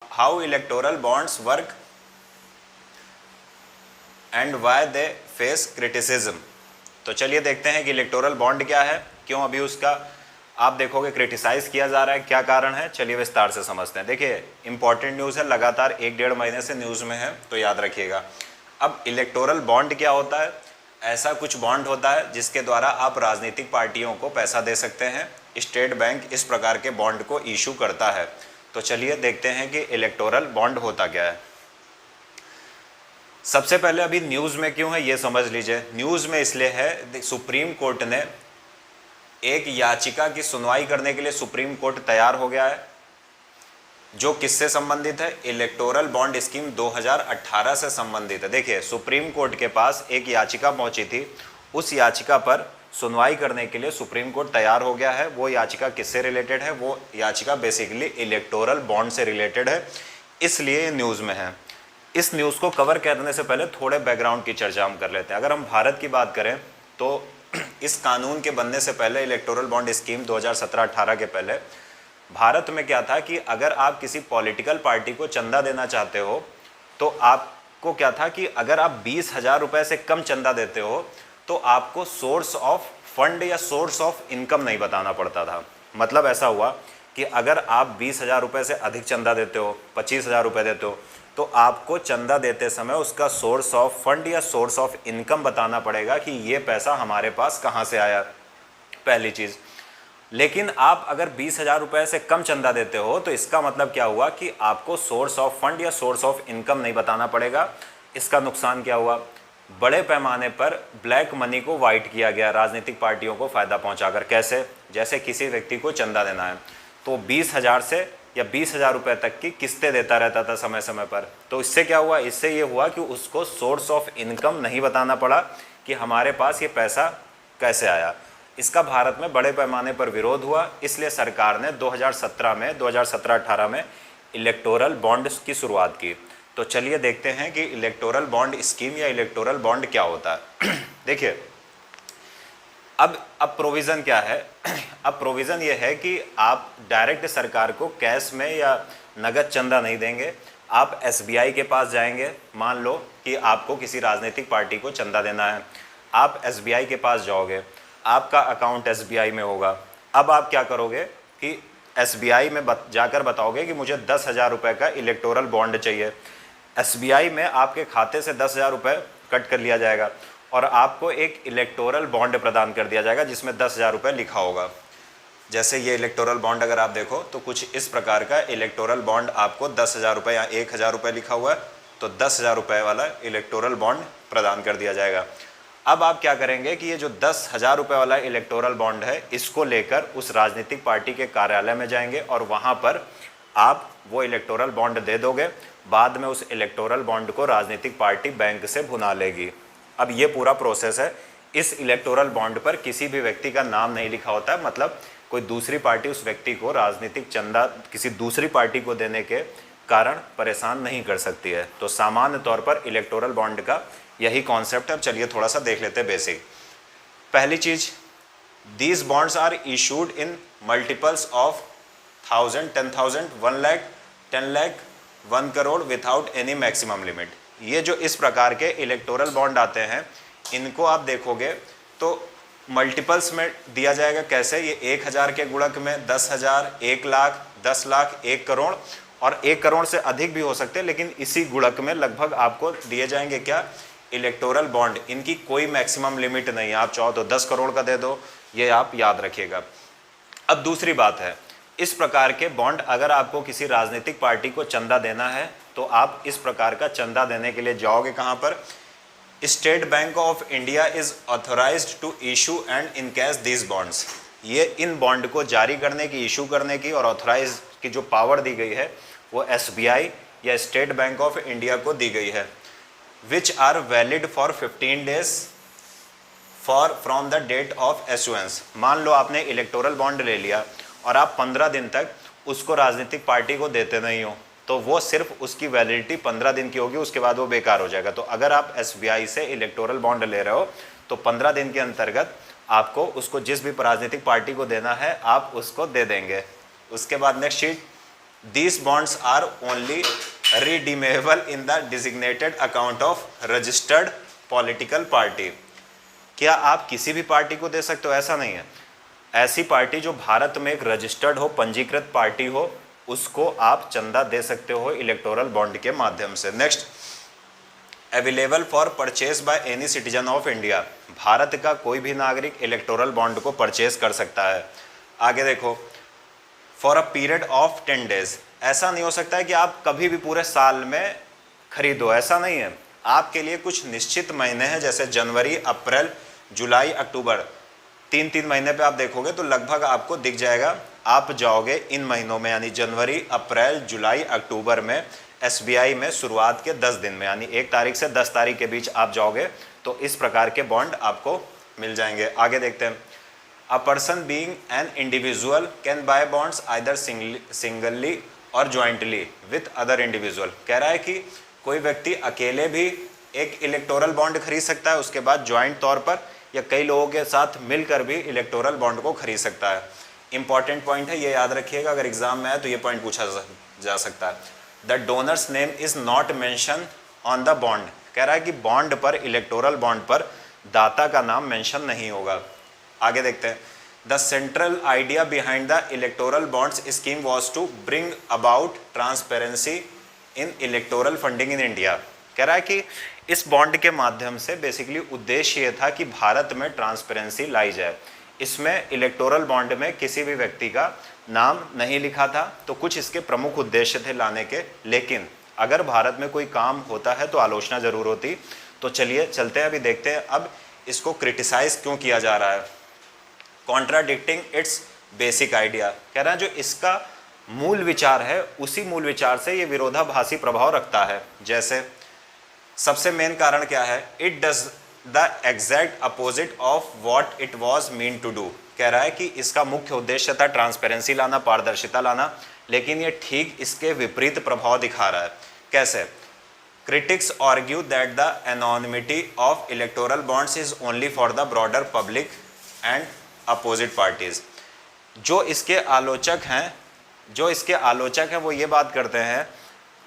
how electoral bonds work and why they face criticism। तो चलिए देखते हैं कि इलेक्टोरल बॉन्ड क्या है, क्यों अभी उसका आप देखोगे क्रिटिसाइज किया जा रहा है, क्या कारण है। चलिए विस्तार से समझते हैं। देखिए इंपॉर्टेंट न्यूज़ है, लगातार 1-1.5 महीने से न्यूज़ में है, तो याद रखिएगा। अब इलेक्टोरल बॉन्ड क्या होता है? ऐसा कुछ बॉन्ड होता है जिसके द्वारा आप राजनीतिक पार्टियों को पैसा दे सकते हैं। स्टेट बैंक इस प्रकार के बॉन्ड को इशू करता है। तो चलिए देखते हैं कि इलेक्टोरल बॉन्ड होता क्या है। सबसे पहले अभी न्यूज़ में क्यों है ये समझ लीजिए। न्यूज़ में इसलिए है, सुप्रीम कोर्ट ने एक याचिका की सुनवाई करने के लिए सुप्रीम कोर्ट तैयार हो गया है, जो किससे संबंधित है? इलेक्टोरल बॉन्ड स्कीम 2018 से संबंधित है। देखिए सुप्रीम कोर्ट के पास एक याचिका पहुंची थी, उस याचिका पर सुनवाई करने के लिए सुप्रीम कोर्ट तैयार हो गया है। वो याचिका किससे रिलेटेड है? वो याचिका बेसिकली इलेक्टोरल बॉन्ड से रिलेटेड है, इसलिए ये न्यूज़ में है। इस न्यूज़ को कवर करने से पहले थोड़े बैकग्राउंड की चर्चा हम कर लेते हैं। अगर हम भारत की बात करें तो इस कानून के बनने से पहले, इलेक्टोरल बॉन्ड स्कीम 2017-18 के पहले भारत में क्या था कि अगर आप किसी पॉलिटिकल पार्टी को चंदा देना चाहते हो तो आपको क्या था कि अगर आप 20,000 रुपये से कम चंदा देते हो तो आपको सोर्स ऑफ फंड या सोर्स ऑफ इनकम नहीं बताना पड़ता था। मतलब ऐसा हुआ कि अगर आप 20,000 रुपये से अधिक चंदा देते हो, 25,000 रुपये देते हो, तो आपको चंदा देते समय उसका सोर्स ऑफ फंड या सोर्स ऑफ इनकम बताना पड़ेगा कि ये पैसा हमारे पास कहाँ से आया, पहली चीज़। लेकिन आप अगर 20,000 रुपये से कम चंदा देते हो तो इसका मतलब क्या हुआ कि आपको सोर्स ऑफ फंड या सोर्स ऑफ इनकम नहीं बताना पड़ेगा। इसका नुकसान क्या हुआ? बड़े पैमाने पर ब्लैक मनी को वाइट किया गया राजनीतिक पार्टियों को फ़ायदा पहुंचाकर। कैसे? जैसे किसी व्यक्ति को चंदा देना है तो 20,000 से या 20,000 रुपये तक की किस्तें देता रहता था समय समय पर। तो इससे क्या हुआ? इससे ये हुआ कि उसको सोर्स ऑफ इनकम नहीं बताना पड़ा कि हमारे पास ये पैसा कैसे आया। इसका भारत में बड़े पैमाने पर विरोध हुआ, इसलिए सरकार ने 2017-18 में इलेक्टोरल बॉन्ड की शुरुआत की। तो चलिए देखते हैं कि इलेक्टोरल बॉन्ड स्कीम या इलेक्टोरल बॉन्ड क्या होता है। देखिए अब प्रोविज़न क्या है? अब प्रोविज़न ये है कि आप डायरेक्ट सरकार को कैश में या नगद चंदा नहीं देंगे। आप एसबीआई के पास जाएंगे। मान लो कि आपको किसी राजनीतिक पार्टी को चंदा देना है, आप एसबीआई के पास जाओगे, आपका अकाउंट एसबीआई में होगा। अब आप क्या करोगे कि एसबीआई में जाकर बताओगे कि मुझे 10,000 रुपये का इलेक्टोरल बॉन्ड चाहिए। एसबीआई में आपके खाते से 10,000 रुपये कट कर लिया जाएगा और आपको एक इलेक्टोरल बॉन्ड प्रदान कर दिया जाएगा जिसमें 10,000 रुपये लिखा होगा। जैसे ये इलेक्टोरल बॉन्ड अगर आप देखो तो कुछ इस प्रकार का इलेक्टोरल बॉन्ड आपको 10,000 रुपये या 1,000 रुपये लिखा हुआ है, तो 10,000 रुपये वाला इलेक्टोरल बॉन्ड प्रदान कर दिया जाएगा। अब आप क्या करेंगे कि ये जो 10,000 रुपये वाला इलेक्टोरल बॉन्ड है, इसको लेकर उस राजनीतिक पार्टी के कार्यालय में जाएंगे और वहाँ पर आप वो इलेक्टोरल बॉन्ड दे दोगे। बाद में उस इलेक्टोरल बॉन्ड को राजनीतिक पार्टी बैंक से भुना लेगी। अब ये पूरा प्रोसेस है। इस इलेक्टोरल बॉन्ड पर किसी भी व्यक्ति का नाम नहीं लिखा होता है, मतलब कोई दूसरी पार्टी उस व्यक्ति को राजनीतिक चंदा किसी दूसरी पार्टी को देने के कारण परेशान नहीं कर सकती है। तो सामान्य तौर पर इलेक्टोरल बॉन्ड का यही कॉन्सेप्ट है। अब चलिए थोड़ा सा देख लेते हैं बेसिक। पहली चीज, these bonds are issued in multiples of 1,000, 10,000, 1 lakh, 10 lakh, 1 crore without any maximum limit. ये जो इस प्रकार के इलेक्टोरल बॉन्ड आते हैं, इनको आप देखोगे तो मल्टीपल्स में दिया जाएगा। कैसे? ये 1,000 के गुणक में 10,000, 1 लाख, 10 लाख, 1 करोड़ और 1 करोड़ से अधिक भी हो सकते हैं, लेकिन इसी गुणक में लगभग आपको दिए जाएंगे क्या? Electoral bond. इनकी कोई मैक्सिमम लिमिट नहीं है, आप चाहो तो 10 करोड़ का दे दो, ये आप याद रखिएगा। अब दूसरी बात है, इस प्रकार के बॉन्ड अगर आपको किसी राजनीतिक पार्टी को चंदा देना है तो आप इस प्रकार का चंदा देने के लिए जाओगे कहाँ पर? State Bank of India is authorised to issue and encash these bonds. ये इन बॉन्ड को जारी करने की, इशू करने की और ऑथोराइज की जो पावर दी गई है वो एसबीआई या स्टेट बैंक ऑफ इंडिया को दी गई है। Which are valid for 15 days from the date of issuance. मान लो आपने इलेक्टोरल बॉन्ड ले लिया और आप 15 दिन तक उसको राजनीतिक पार्टी को देते नहीं हो, तो वो सिर्फ उसकी वैलिडिटी 15 दिन की होगी, उसके बाद वो बेकार हो जाएगा। तो अगर आप एसबीआई से इलेक्टोरल बॉन्ड ले रहे हो तो 15 दिन के अंतर्गत आपको उसको जिस भी राजनीतिक पार्टी को देना है आप उसको दे देंगे। उसके बाद नेक्स्ट चीज, These bonds are only redeemable in the designated account of registered political party. क्या आप किसी भी पार्टी को दे सकते हो? ऐसा नहीं है। ऐसी पार्टी जो भारत में एक रजिस्टर्ड हो, पंजीकृत पार्टी हो, उसको आप चंदा दे सकते हो इलेक्टोरल बॉन्ड के माध्यम से। Next, available for purchase by any citizen of India. Bharat का कोई भी नागरिक इलेक्टोरल बॉन्ड को परचेज कर सकता है। आगे देखो, for a period of 10 days. ऐसा नहीं हो सकता है कि आप कभी भी पूरे साल में खरीदो, ऐसा नहीं है। आपके लिए कुछ निश्चित महीने हैं, जैसे जनवरी, अप्रैल, जुलाई, अक्टूबर, 3-3 महीने पे आप देखोगे तो लगभग आपको दिख जाएगा। आप जाओगे इन महीनों में, यानी जनवरी, अप्रैल, जुलाई, अक्टूबर में SBI में शुरुआत के 10 दिन में, यानी 1 तारीख से 10 तारीख के बीच आप जाओगे तो इस प्रकार के बॉन्ड आपको मिल जाएंगे। आगे देखते हैं, a person being an individual can buy bonds either singly और ज्वाइंटली विथ अदर इंडिविजुअल। कह रहा है कि कोई व्यक्ति अकेले भी एक इलेक्टोरल बॉन्ड खरीद सकता है, उसके बाद ज्वाइंट तौर पर या कई लोगों के साथ मिलकर भी इलेक्टोरल बॉन्ड को खरीद सकता है। इंपॉर्टेंट पॉइंट है, ये याद रखिएगा, अगर एग्जाम में आए तो ये पॉइंट पूछा जा सकता है। The donors name is not mention on the bond. कह रहा है कि बॉन्ड पर, इलेक्टोरल बॉन्ड पर दाता का नाम मेंशन नहीं होगा। आगे देखते हैं, the central idea behind the electoral bonds scheme was to bring about transparency in electoral funding in India. कह रहा है कि इस बॉन्ड के माध्यम से बेसिकली उद्देश्य ये था कि भारत में ट्रांसपेरेंसी लाई जाए। इसमें इलेक्टोरल बॉन्ड में किसी भी व्यक्ति का नाम नहीं लिखा था, तो कुछ इसके प्रमुख उद्देश्य थे लाने के, लेकिन अगर भारत में कोई काम होता है तो आलोचना जरूर होती। तो चलिए चलते हैं, अभी देखते हैं अब इसको क्रिटिसाइज क्यों किया जा रहा है। Contradicting it's basic idea. कह रहा है जो इसका मूल विचार है उसी मूल विचार से ये विरोधाभासी प्रभाव रखता है। जैसे सबसे मेन कारण क्या है, it does the exact opposite of what it was mean to do. कह रहा है कि इसका मुख्य उद्देश्य था ट्रांसपेरेंसी लाना, पारदर्शिता लाना, लेकिन ये ठीक इसके विपरीत प्रभाव दिखा रहा है। कैसे? Critics argue that the anonymity of electoral bonds is only for the broader public and opposite parties. जो इसके आलोचक हैं वो ये बात करते हैं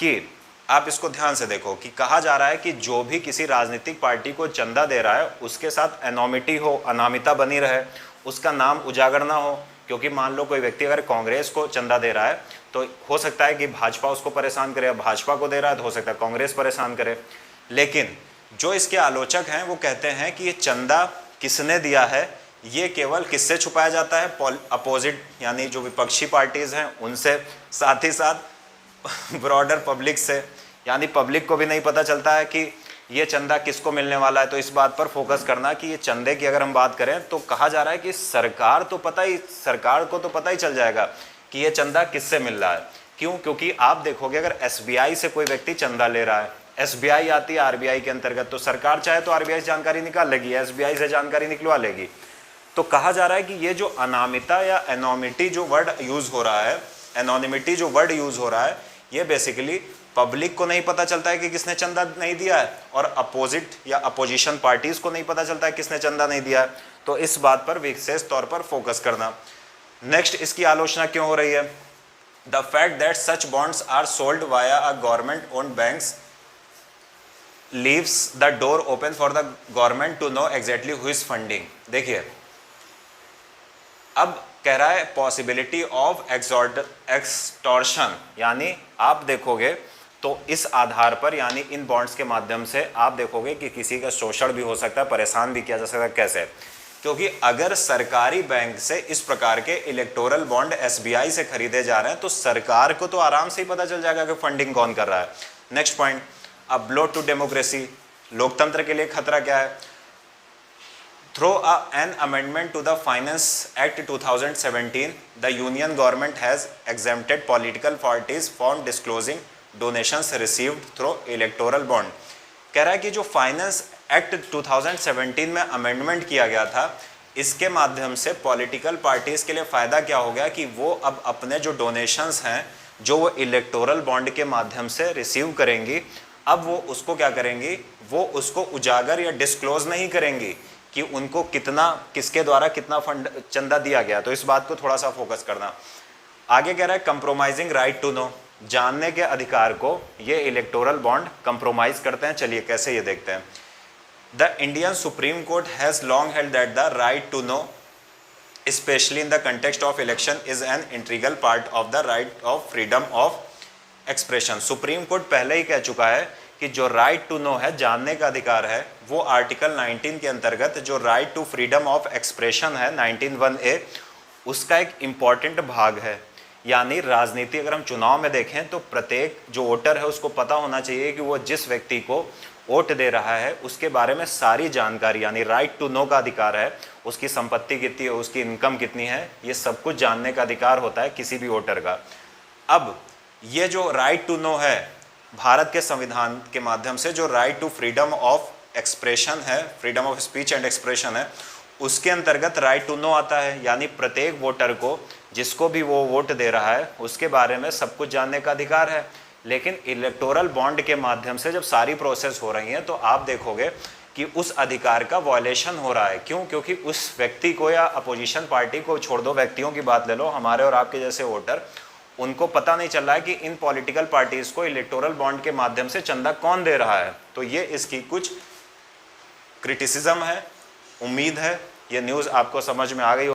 कि आप इसको ध्यान से देखो कि कहा जा रहा है कि जो भी किसी राजनीतिक पार्टी को चंदा दे रहा है उसके साथ एनोमिटी हो, अनामिता बनी रहे, उसका नाम उजागर ना हो। क्योंकि मान लो कोई व्यक्ति अगर कांग्रेस को चंदा दे रहा है तो हो सकता है कि भाजपा उसको परेशान करे, भाजपा को दे रहा है तो हो सकता है कांग्रेस परेशान करे। लेकिन जो इसके आलोचक हैं वो कहते हैं कि ये चंदा किसने दिया है ये केवल किससे छुपाया जाता है, अपोजिट यानी जो विपक्षी पार्टीज हैं उनसे, साथ ही साथ ब्रॉडर पब्लिक से, यानी पब्लिक को भी नहीं पता चलता है कि ये चंदा किसको मिलने वाला है। तो इस बात पर फोकस करना कि ये चंदे की अगर हम बात करें तो कहा जा रहा है कि सरकार को तो पता ही चल जाएगा कि ये चंदा किससे मिल रहा है। क्यों? क्योंकि आप देखोगे अगर SBI से कोई व्यक्ति चंदा ले रहा है, SBI आती है RBI के अंतर्गत, तो सरकार चाहे तो RBI से जानकारी निकाल लेगी, SBI से जानकारी निकलवा लेगी। तो कहा जा रहा है कि ये जो अनामिता या एनोमिटी जो वर्ड यूज हो रहा है, एनोनिमिटी जो वर्ड यूज हो रहा है, ये बेसिकली पब्लिक को नहीं पता चलता है कि किसने चंदा नहीं दिया है, और अपोजिट या अपोजिशन पार्टीज को नहीं पता चलता है किसने चंदा नहीं दिया है। तो इस बात पर विशेष तौर पर फोकस करना। नेक्स्ट, इसकी आलोचना क्यों हो रही है? The fact that such bonds are sold via a government owned banks leaves the door open for the government to know exactly who is funding. देखिए, अब कह रहा है पॉसिबिलिटी ऑफ एक्सटॉर्शन, यानी आप देखोगे तो इस आधार पर, यानी इन बॉन्ड्स के माध्यम से आप देखोगे कि किसी का शोषण भी हो सकता है, परेशान भी किया जा सकता है। कैसे? क्योंकि अगर सरकारी बैंक से इस प्रकार के इलेक्टोरल बॉन्ड SBI से खरीदे जा रहे हैं तो सरकार को तो आराम से ही पता चल जाएगा कि फंडिंग कौन कर रहा है। Next point, a blow to democracy. लोकतंत्र के लिए खतरा क्या है? Through an amendment to the Finance Act 2017, the Union government has exempted political parties from disclosing donations received through electoral bond. कह रहा है कि जो फाइनेंस एक्ट 2017 में अमेंडमेंट किया गया था, इसके माध्यम से पॉलिटिकल पार्टीज़ के लिए फ़ायदा क्या हो गया कि वो अब अपने जो डोनेशंस हैं जो वो इलेक्टोरल बॉन्ड के माध्यम से रिसीव करेंगी, अब वो उसको क्या करेंगी, वो उसको उजागर या डिस्क्लोज नहीं करेंगी कि उनको कितना, किसके द्वारा कितना फंड चंदा दिया गया। तो इस बात को थोड़ा सा फोकस करना। आगे कह रहा है कंप्रोमाइजिंग राइट टू नो, जानने के अधिकार को ये इलेक्टोरल बॉन्ड कंप्रोमाइज करते हैं। चलिए कैसे ये देखते हैं। The Indian Supreme Court has long held that the right to know especially in the context of election is an integral part of the right of freedom of expression। Supreme court पहले ही कह चुका है कि जो right to no है, जानने का अधिकार है, वो आर्टिकल 19 के अंतर्गत जो right to freedom of expression है 19(1)(a) उसका एक इम्पॉर्टेंट भाग है। यानी राजनीति अगर हम चुनाव में देखें तो प्रत्येक जो वोटर है उसको पता होना चाहिए कि वो जिस व्यक्ति को वोट दे रहा है उसके बारे में सारी जानकारी, यानी राइट टू नो का अधिकार है। उसकी संपत्ति कितनी है, उसकी इनकम कितनी है, ये सब कुछ जानने का अधिकार होता है किसी भी वोटर का। अब ये जो राइट टू नो है, भारत के संविधान के माध्यम से जो right to freedom of expression है, freedom of speech and expression है, उसके अंतर्गत राइट टू नो आता है। यानी प्रत्येक वोटर को, जिसको भी वो वोट दे रहा है, उसके बारे में सब कुछ जानने का अधिकार है। लेकिन इलेक्टोरल बॉन्ड के माध्यम से जब सारी प्रोसेस हो रही हैं तो आप देखोगे कि उस अधिकार का वायलेशन हो रहा है। क्यों? क्योंकि उस व्यक्ति को या अपोजिशन पार्टी को, छोड़ दो, व्यक्तियों की बात ले लो, हमारे और आपके जैसे वोटर, उनको पता नहीं चल रहा है कि इन पॉलिटिकल पार्टीज़ को इलेक्टोरल बॉन्ड के माध्यम से चंदा कौन दे रहा है। तो ये इसकी कुछ क्रिटिसिज्म है। उम्मीद है ये न्यूज़ आपको समझ में आ गई।